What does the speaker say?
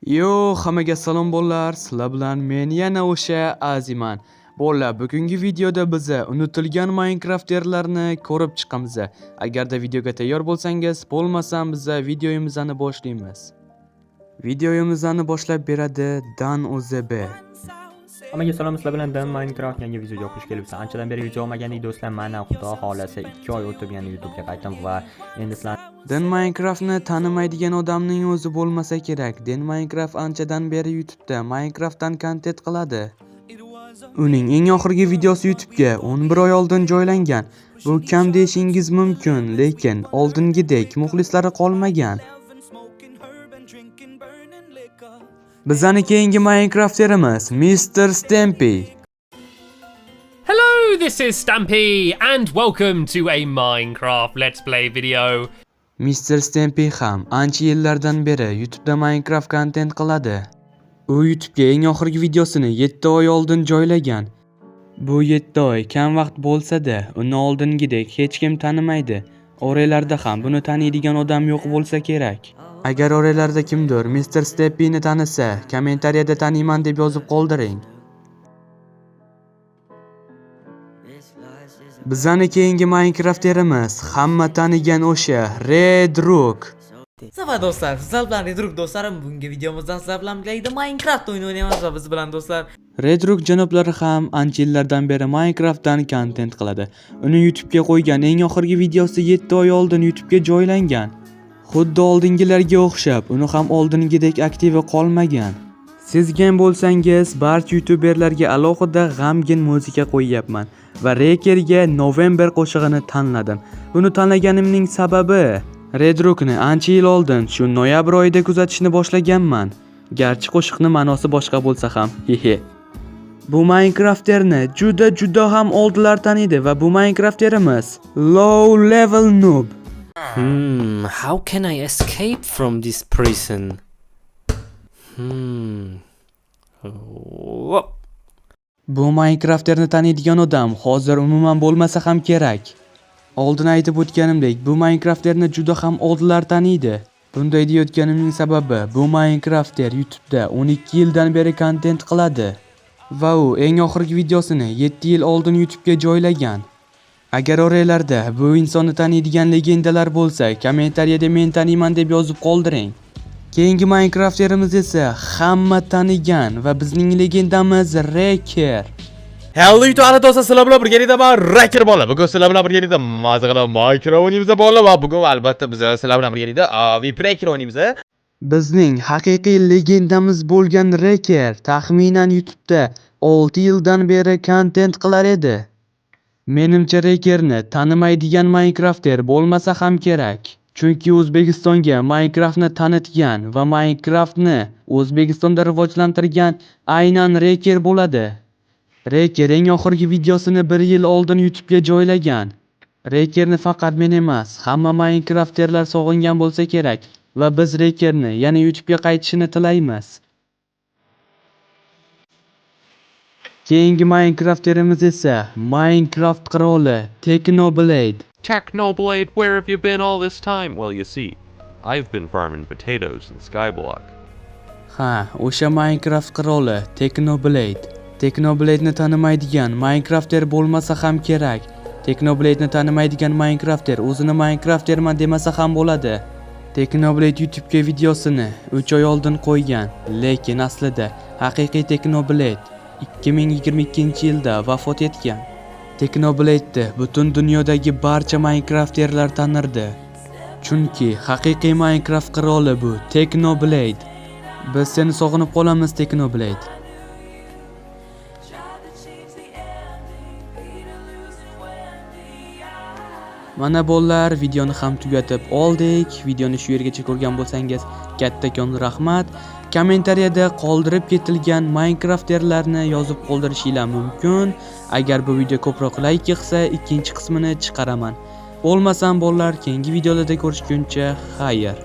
Yo, hammaga salom bolalar. Sizlar bilan men yana o'sha Aziman. Bolalar, bugungi videoda biz unutilgan Minecraft'larni ko'rib chiqamiz. Agarda videoga tayyor bo'lsangiz, bo'lmasam biz videomizni boshlaymiz. Videomizni boshlab beradi Dan OZB. Hammaga salom, sizlar bilan Dan Minecraft yangi videoga xush kelibsiz. Anchadan beri video olmagandik do'stlar. Mana xudo xolasa 2 oy o'tib yana YouTube'ga qaytdim va endi sizlar Dan Minecraft'ni tanimaydigan odamning o'zi bo'lmasa kerak. Dan Minecraft anchadan beri YouTube'da Minecraft'dan kontent qiladi. Uning eng oxirgi videosi YouTube'ga 11 oy oldin joylangan. Bu kam deyishingiz mumkin, lekin oldingidek muxlislari qolmagan. Bizning keyingi Minecraft'erimiz Mr. Stampy. Hello, this is Stampy, and welcome to a Minecraft Let's Play video. Mr. Stampy ham ancha yillardan beri YouTube'da Minecraft content qiladi. U YouTube'ga eng oxirgi videosini 7 oy oldin joylagan. Bu 7 oy kam vaqt bo'lsa-da, uni oldingidek hech kim tanimaydi. Oranglarda ham buni taniydigan odam yo'q bo'lsa kerak. Agar oranglarda kimdir Mr. Stampy'ni tanisa, kommentariyada taniyman deb yozib qoldiring. Bizning keyingi Minecraft'erimiz hamma tanigan o'sha Redrook. Safa do'stlar, sizlar bilan Redrook do'stlarim, bugungi videomizdan sizlar bilan birgalikda Minecraft o'yini o'ynaymiz va biz bilan do'stlar Redrook janoblari ham ancha yillardan beri Minecraft'dan content qiladi. Uni YouTube'ga qo'ygan eng oxirgi videosi 7 oy oldin YouTube'ga joylangan. Xuddi oldingilarga o'xshab, uni ham oldingidek aktivi qolmagan. Sezgan bo'lsangiz, barcha YouTuberlarga alohida g'amgin muzika qo'yyapman va Rekerga November qo'shig'ini tanladim. Buni tanlaganimning sababi Redrookni ancha yil oldin shu noyabr oyida kuzatishni boshlaganman. Garchi qo'shiqning ma'nosi boshqa bo'lsa ham, hehe. Bu Minecraft'erni juda ham oldilar taniydi va bu Minecraft'erimiz Low Level Noob. How can I escape from this prison? Bu Minecraft'erni taniydigan odam hozir umuman bo'lmasa ham kerak. Oldin aytib o'tganimdek, bu Minecraft'erni juda ham oldilar taniydi. Bunday deyotganimning sababi, bu Minecraft'er YouTube'da 12 yildan beri content qiladi va u eng oxirgi videosini 7 yil oldin YouTube'ga joylagan. Agar oranglarda bu insonni taniydigan legendalar bo'lsa, kommentariyada men taniyman deb yozib qoldiring. Keyingi Minecraft'erimiz esa hamma tanigan va bizning legendamiz Reker. Hello YouTube do'stlar, sizlar bilan birgalikda men Reker bola. Bugun sizlar bilan birgalikda mazza qilib Minecraft o'ynaymiz bola va bugun albatta biz sizlar bilan birgalikda Reker o'ynaymiz. Bizning haqiqiy legendamiz bo'lgan Reker taxminan YouTube'da 6 yildan beri content qilar edi. Menimcha Rekerni tanimaydigan Minecraft'er bo'lmasa ham kerak. Chunki O'zbekistonga Minecraft'ni tanitgan va Minecraft'ni O'zbekistonda rivojlantirgan aynan Reker bo'ladi. Reker eng oxirgi videosini 1 yil oldin YouTube'ga joylagan. Rekerni faqat men emas, hamma Minecraft'erlar sog'ingan bo'lsa kerak va biz Rekerni yana YouTube'ga qaytishini tilaymiz. Keyingi Minecraft'erimiz esa Minecraft qiroli Technoblade. Technoblade, where have you been all this time? Well, you see, I've been farming potatoes in Skyblock. Ha, o'sha Minecraft qiroli Technoblade. Technoblade'ni tanimaydigan Minecraft'er bo'lmasa ham kerak. Technoblade'ni tanimaydigan Minecraft'er o'zini Minecraft'erman demasa ham bo'ladi. Technoblade YouTube'ga videosini 3 oy oldin qo'ygan, lekin aslida haqiqiy Technoblade 2022-yilda vafot etgan. Technoblade'ni butun dunyodagi barcha Minecraft'erlar tanirdi. Chunki haqiqiy Minecraft qiroli bu Technoblade. Biz seni sog'inib qolamiz Technoblade. Mana bolalar, videoni ham tugatib oldik. Videoni shu yergacha ko'rgan bo'lsangiz, kattakon rahmat. Kommentariyada qoldirib ketilgan Minecraft'erlarni yozib qoldirishinglar mumkin. Agar bu video ko'proq like yig'sa, ikkinchi qismini chiqaraman. Bo'lmasam bolalar, keyingi videolarda ko'rishguncha xayr.